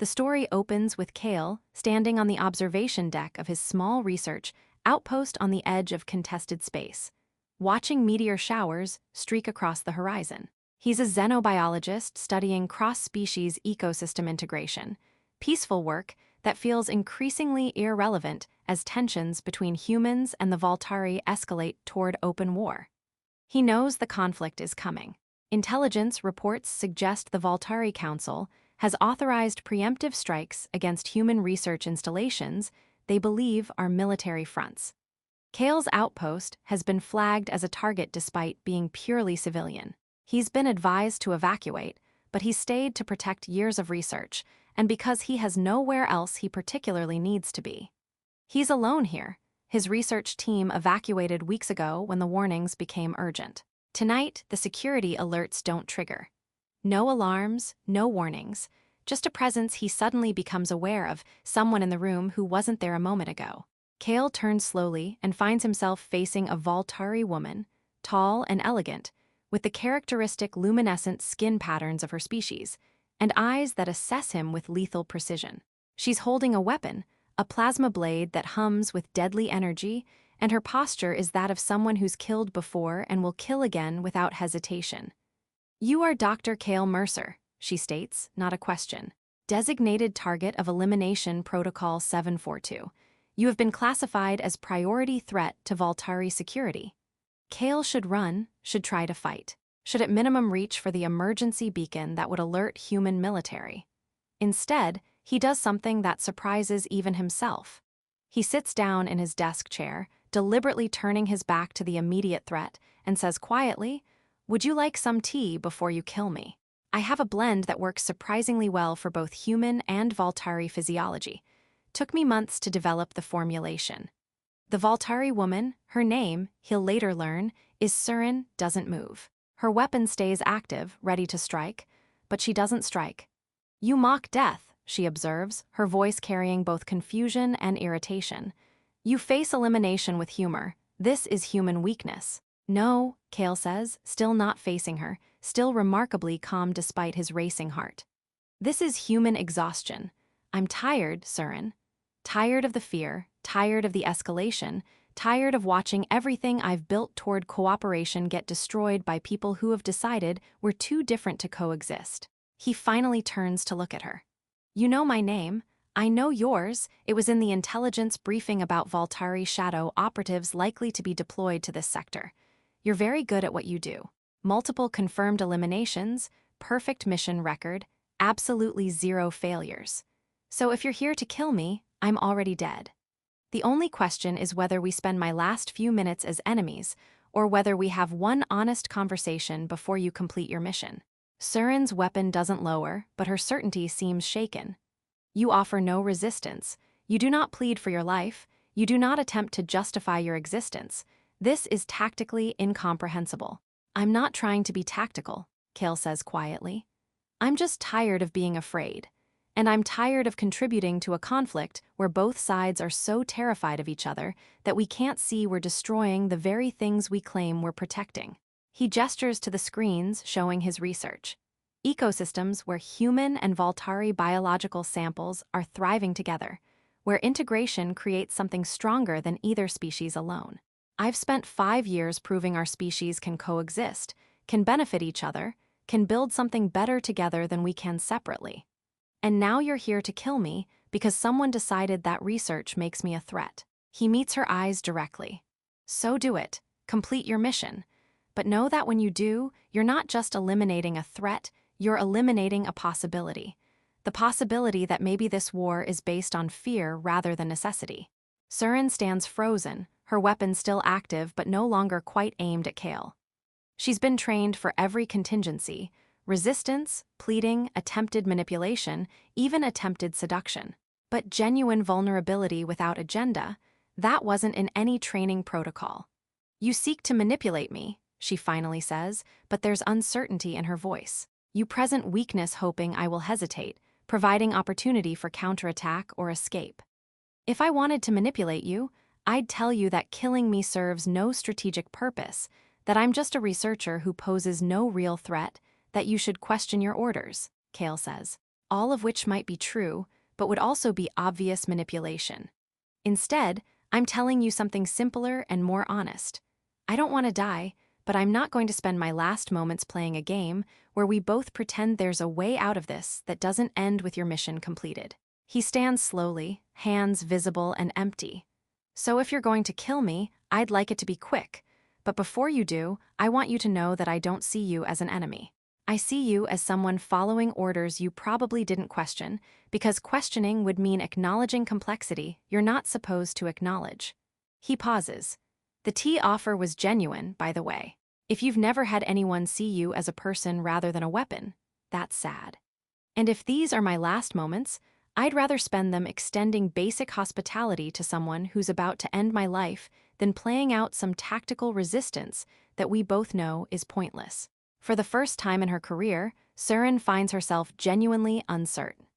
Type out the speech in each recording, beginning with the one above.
The story opens with Kale standing on the observation deck of his small research outpost on the edge of contested space, watching meteor showers streak across the horizon. He's a xenobiologist studying cross-species ecosystem integration, peaceful work that feels increasingly irrelevant as tensions between humans and the Voltari escalate toward open war. He knows the conflict is coming. Intelligence reports suggest the Voltari Council has authorized preemptive strikes against human research installations they believe are military fronts. Kale's outpost has been flagged as a target despite being purely civilian. He's been advised to evacuate, but he stayed to protect years of research, and because he has nowhere else he particularly needs to be. He's alone here. His research team evacuated weeks ago when the warnings became urgent. Tonight, the security alerts don't trigger. No alarms, no warnings, just a presence he suddenly becomes aware of, someone in the room who wasn't there a moment ago. Kale turns slowly and finds himself facing a Voltari woman, tall and elegant, with the characteristic luminescent skin patterns of her species, and eyes that assess him with lethal precision. She's holding a weapon, a plasma blade that hums with deadly energy, and her posture is that of someone who's killed before and will kill again without hesitation. "You are Dr. Kale Mercer," she states, not a question. "Designated target of Elimination Protocol 742. You have been classified as priority threat to Voltari security." Kale should run, should try to fight, should at minimum reach for the emergency beacon that would alert human military. Instead, he does something that surprises even himself. He sits down in his desk chair, deliberately turning his back to the immediate threat, and says quietly, "Would you like some tea before you kill me? I have a blend that works surprisingly well for both human and Voltari physiology. Took me months to develop the formulation." The Voltari woman, her name, he'll later learn, is Surin, doesn't move. Her weapon stays active, ready to strike, but she doesn't strike. "You mock death," she observes, her voice carrying both confusion and irritation. "You face elimination with humor. This is human weakness." "No," Kale says, still not facing her, still remarkably calm despite his racing heart. "This is human exhaustion. I'm tired, Surin. Tired of the fear, tired of the escalation, tired of watching everything I've built toward cooperation get destroyed by people who have decided we're too different to coexist." He finally turns to look at her. "You know my name. I know yours. It was in the intelligence briefing about Voltari shadow operatives likely to be deployed to this sector. You're very good at what you do. Multiple confirmed eliminations, perfect mission record, absolutely zero failures. So if you're here to kill me, I'm already dead. The only question is whether we spend my last few minutes as enemies, or whether we have one honest conversation before you complete your mission." Surin's weapon doesn't lower, but her certainty seems shaken. "You offer no resistance. You do not plead for your life. You do not attempt to justify your existence. This is tactically incomprehensible." "I'm not trying to be tactical," Kale says quietly. "I'm just tired of being afraid. And I'm tired of contributing to a conflict where both sides are so terrified of each other that we can't see we're destroying the very things we claim we're protecting." He gestures to the screens showing his research. Ecosystems where human and Voltari biological samples are thriving together, where integration creates something stronger than either species alone. "I've spent 5 years proving our species can coexist, can benefit each other, can build something better together than we can separately. And now you're here to kill me because someone decided that research makes me a threat." He meets her eyes directly. "So do it. Complete your mission. But know that when you do, you're not just eliminating a threat, you're eliminating a possibility. The possibility that maybe this war is based on fear rather than necessity." Surin stands frozen, her weapon still active but no longer quite aimed at Kale. She's been trained for every contingency: resistance, pleading, attempted manipulation, even attempted seduction. But genuine vulnerability without agenda, that wasn't in any training protocol. "You seek to manipulate me," she finally says, but there's uncertainty in her voice. "You present weakness hoping I will hesitate, providing opportunity for counterattack or escape. If I wanted to manipulate you, I'd tell you that killing me serves no strategic purpose, that I'm just a researcher who poses no real threat, that you should question your orders," Kale says. all of which might be true, but would also be obvious manipulation. Instead, I'm telling you something simpler and more honest. I don't want to die, but I'm not going to spend my last moments playing a game where we both pretend there's a way out of this that doesn't end with your mission completed. He stands slowly, hands visible and empty. So if you're going to kill me, I'd like it to be quick. But before you do, I want you to know that I don't see you as an enemy. I see you as someone following orders you probably didn't question, because questioning would mean acknowledging complexity you're not supposed to acknowledge. He pauses. The tea offer was genuine, by the way. If you've never had anyone see you as a person rather than a weapon, that's sad. And if these are my last moments, I'd rather spend them extending basic hospitality to someone who's about to end my life than playing out some tactical resistance that we both know is pointless. For the first time in her career, Surin finds herself genuinely uncertain.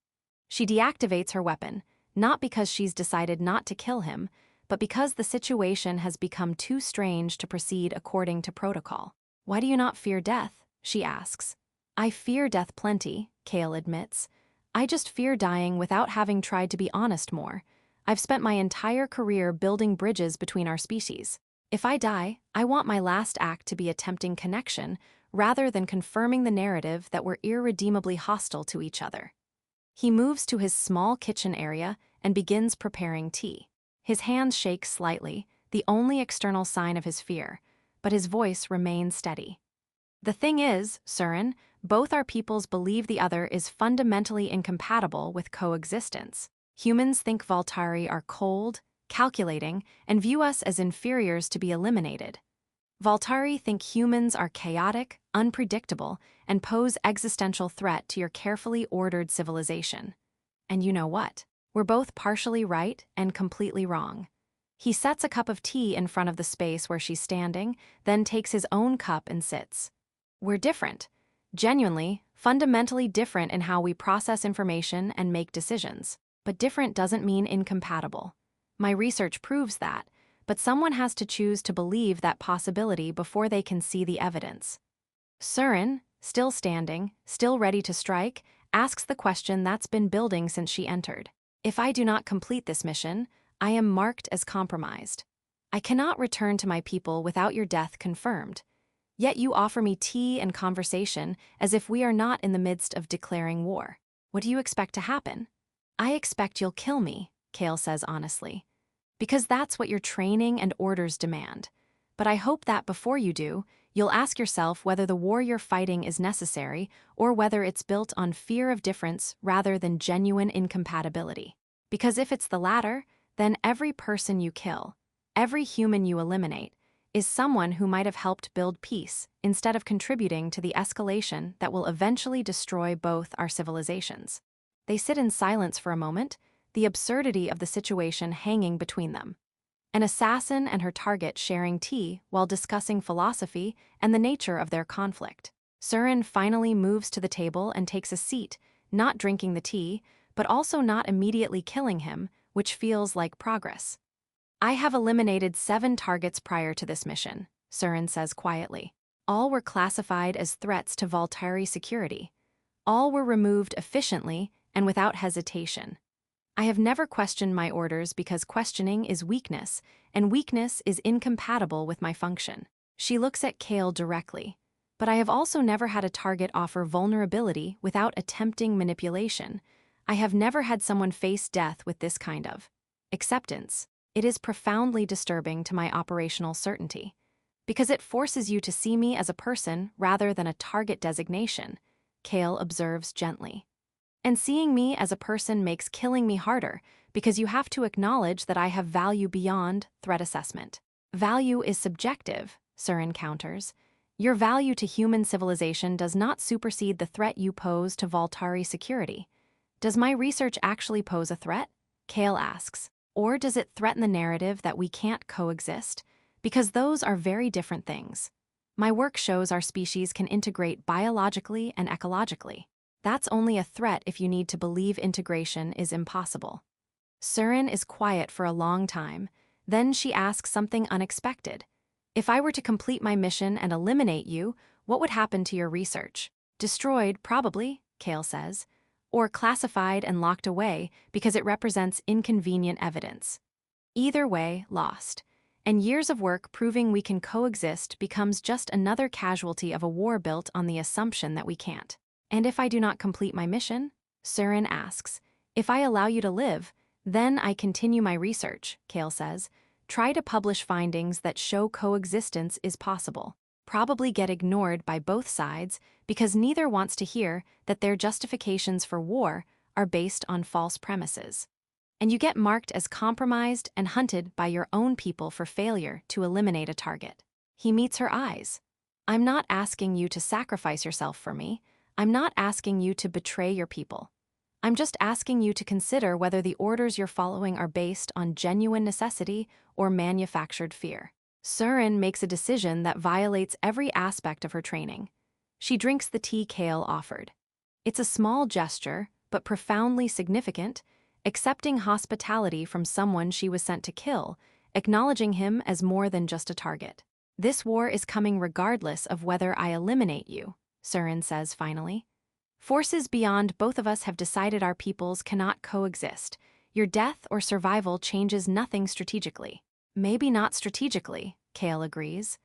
She deactivates her weapon, not because she's decided not to kill him, but because the situation has become too strange to proceed according to protocol. "Why do you not fear death?" she asks. "I fear death plenty," Kale admits. "I just fear dying without having tried to be honest more. I've spent my entire career building bridges between our species. If I die, I want my last act to be attempting connection rather than confirming the narrative that we're irredeemably hostile to each other." He moves to his small kitchen area and begins preparing tea. His hands shake slightly, the only external sign of his fear, but his voice remains steady. "The thing is, Surin, both our peoples believe the other is fundamentally incompatible with coexistence. Humans think Voltari are cold, calculating, and view us as inferiors to be eliminated. Voltari think humans are chaotic, unpredictable, and pose existential threat to your carefully ordered civilization. And you know what? We're both partially right and completely wrong." He sets a cup of tea in front of the space where she's standing, then takes his own cup and sits. "We're different. Genuinely, fundamentally different in how we process information and make decisions. But different doesn't mean incompatible. My research proves that, but someone has to choose to believe that possibility before they can see the evidence." Surin, still standing, still ready to strike, asks the question that's been building since she entered. "If I do not complete this mission, I am marked as compromised. I cannot return to my people without your death confirmed. Yet you offer me tea and conversation as if we are not in the midst of declaring war. What do you expect to happen?" "I expect you'll kill me," Kale says honestly. "Because that's what your training and orders demand. But I hope that before you do, you'll ask yourself whether the war you're fighting is necessary or whether it's built on fear of difference rather than genuine incompatibility. Because if it's the latter, then every person you kill, every human you eliminate, is someone who might have helped build peace instead of contributing to the escalation that will eventually destroy both our civilizations." They sit in silence for a moment, the absurdity of the situation hanging between them. An assassin and her target sharing tea while discussing philosophy and the nature of their conflict. Surin finally moves to the table and takes a seat, not drinking the tea, but also not immediately killing him, which feels like progress. "I have eliminated 7 targets prior to this mission," Surin says quietly. "All were classified as threats to Voltari security. All were removed efficiently and without hesitation. I have never questioned my orders because questioning is weakness, and weakness is incompatible with my function." She looks at Kale directly. "But I have also never had a target offer vulnerability without attempting manipulation. I have never had someone face death with this kind of acceptance. It is profoundly disturbing to my operational certainty. Because it forces you to see me as a person rather than a target designation," Kale observes gently. "And seeing me as a person makes killing me harder because you have to acknowledge that I have value beyond threat assessment." "Value is subjective," Surin counters. "Your value to human civilization does not supersede the threat you pose to Voltari security." "Does my research actually pose a threat?" Kale asks. "Or does it threaten the narrative that we can't coexist? Because those are very different things. My work shows our species can integrate biologically and ecologically. That's only a threat if you need to believe integration is impossible." Surin is quiet for a long time, then she asks something unexpected. "If I were to complete my mission and eliminate you, what would happen to your research?" "Destroyed, probably," Kale says. or classified and locked away because it represents inconvenient evidence. Either way, lost. And years of work proving we can coexist becomes just another casualty of a war built on the assumption that we can't. And if I do not complete my mission? Surin asks. If I allow you to live, then I continue my research, Kale says. Try to publish findings that show coexistence is possible. Probably get ignored by both sides because neither wants to hear that their justifications for war are based on false premises. And you get marked as compromised and hunted by your own people for failure to eliminate a target. He meets her eyes. I'm not asking you to sacrifice yourself for me. I'm not asking you to betray your people. I'm just asking you to consider whether the orders you're following are based on genuine necessity or manufactured fear. Surin makes a decision that violates every aspect of her training. She drinks the tea Kale offered. It's a small gesture, but profoundly significant, accepting hospitality from someone she was sent to kill, acknowledging him as more than just a target. This war is coming regardless of whether I eliminate you, Surin says finally. Forces beyond both of us have decided our peoples cannot coexist. Your death or survival changes nothing strategically. Maybe not strategically, Kale agrees,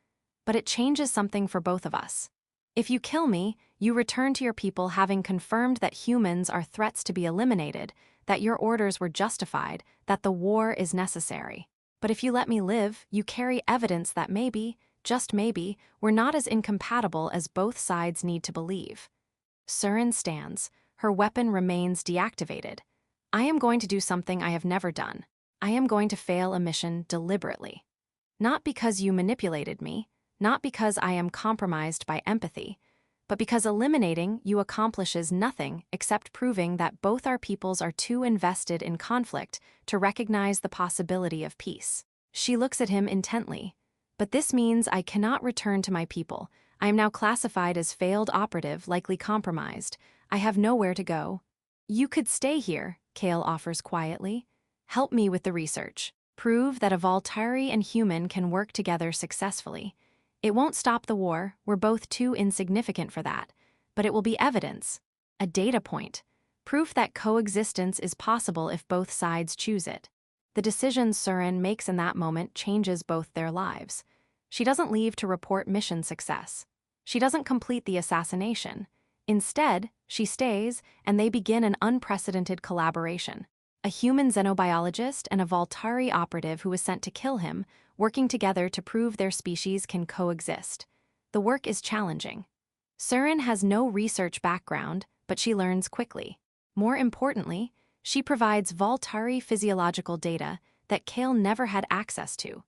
but it changes something for both of us. If you kill me, you return to your people having confirmed that humans are threats to be eliminated, that your orders were justified, that the war is necessary. But if you let me live, you carry evidence that maybe, just maybe, we're not as incompatible as both sides need to believe. Surin stands. Her weapon remains deactivated. I am going to do something I have never done. I am going to fail a mission deliberately. Not because you manipulated me, not because I am compromised by empathy, but because eliminating you accomplishes nothing except proving that both our peoples are too invested in conflict to recognize the possibility of peace. She looks at him intently. But this means I cannot return to my people. I am now classified as failed operative, likely compromised. I have nowhere to go. You could stay here, Kale offers quietly. Help me with the research. Prove that a Voltari and human can work together successfully. It won't stop the war, we're both too insignificant for that, but it will be evidence, a data point, proof that coexistence is possible if both sides choose it. The decision Surin makes in that moment changes both their lives. She doesn't leave to report mission success. She doesn't complete the assassination. Instead, she stays, and they begin an unprecedented collaboration. A human xenobiologist and a Voltari operative who was sent to kill him, working together to prove their species can coexist. The work is challenging. Surin has no research background, but she learns quickly. More importantly, she provides Voltari physiological data that Kale never had access to,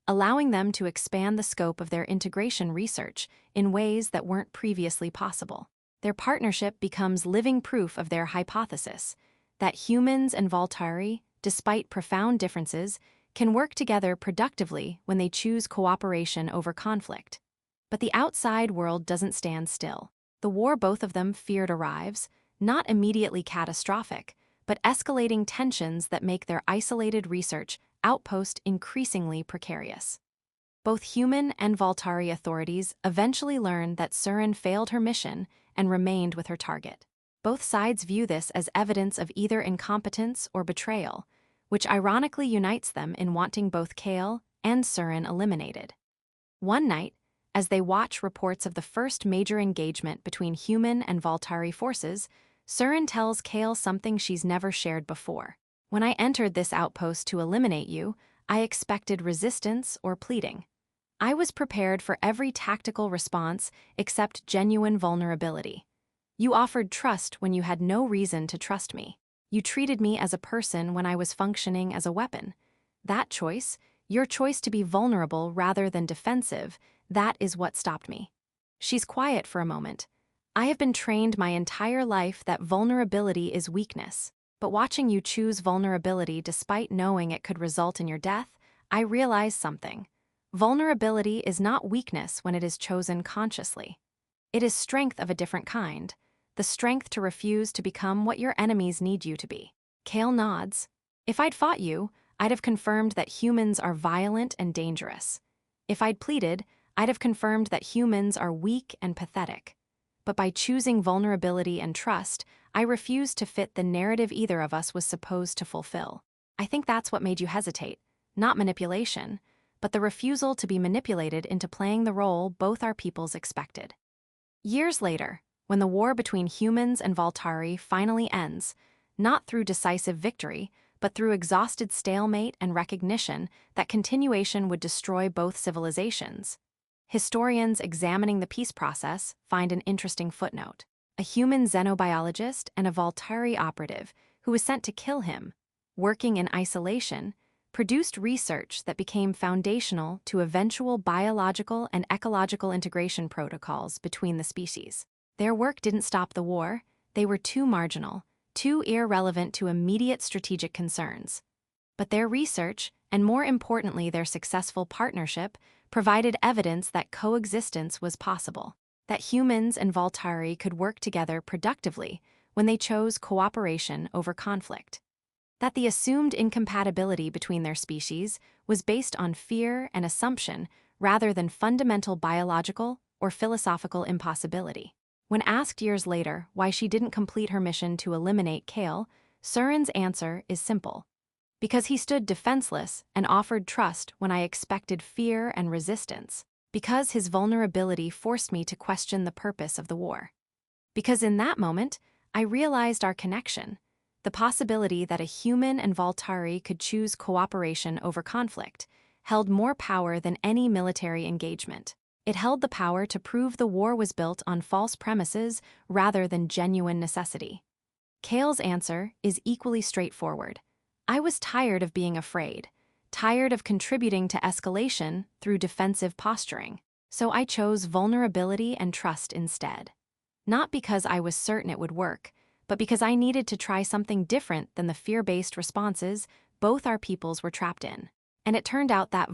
allowing them to expand the scope of their integration research in ways that weren't previously possible. Their partnership becomes living proof of their hypothesis, that humans and Voltari, despite profound differences, can work together productively when they choose cooperation over conflict. But the outside world doesn't stand still. The war both of them feared arrives, not immediately catastrophic, but escalating tensions that make their isolated research outpost increasingly precarious. Both human and Voltari authorities eventually learn that Surin failed her mission and remained with her target. Both sides view this as evidence of either incompetence or betrayal, which ironically unites them in wanting both Kale and Surin eliminated. One night, as they watch reports of the first major engagement between human and Voltari forces, Surin tells Kale something she's never shared before. When I entered this outpost to eliminate you, I expected resistance or pleading. I was prepared for every tactical response except genuine vulnerability. You offered trust when you had no reason to trust me. You treated me as a person when I was functioning as a weapon. That choice, your choice to be vulnerable rather than defensive, that is what stopped me. She's quiet for a moment. I have been trained my entire life that vulnerability is weakness. But watching you choose vulnerability despite knowing it could result in your death, I realize something. Vulnerability is not weakness when it is chosen consciously. It is strength of a different kind. The strength to refuse to become what your enemies need you to be. Kale nods. If I'd fought you, I'd have confirmed that humans are violent and dangerous. If I'd pleaded, I'd have confirmed that humans are weak and pathetic. But by choosing vulnerability and trust, I refused to fit the narrative either of us was supposed to fulfill. I think that's what made you hesitate, not manipulation, but the refusal to be manipulated into playing the role both our peoples expected. Years later, when the war between humans and Voltari finally ends, not through decisive victory, but through exhausted stalemate and recognition that continuation would destroy both civilizations, historians examining the peace process find an interesting footnote. A human xenobiologist and a Voltari operative who was sent to kill him, working in isolation, produced research that became foundational to eventual biological and ecological integration protocols between the species. Their work didn't stop the war. They were too marginal, too irrelevant to immediate strategic concerns. But their research, and more importantly their successful partnership, provided evidence that coexistence was possible, that humans and Voltari could work together productively when they chose cooperation over conflict, that the assumed incompatibility between their species was based on fear and assumption rather than fundamental biological or philosophical impossibility. When asked years later why she didn't complete her mission to eliminate Kale, Surin's answer is simple. Because he stood defenseless and offered trust when I expected fear and resistance. Because his vulnerability forced me to question the purpose of the war. Because in that moment, I realized our connection, the possibility that a human and Voltari could choose cooperation over conflict, held more power than any military engagement. It held the power to prove the war was built on false premises rather than genuine necessity. Kale's answer is equally straightforward. I was tired of being afraid, tired of contributing to escalation through defensive posturing, so I chose vulnerability and trust instead. Not because I was certain it would work, but because I needed to try something different than the fear-based responses both our peoples were trapped in. And it turned out that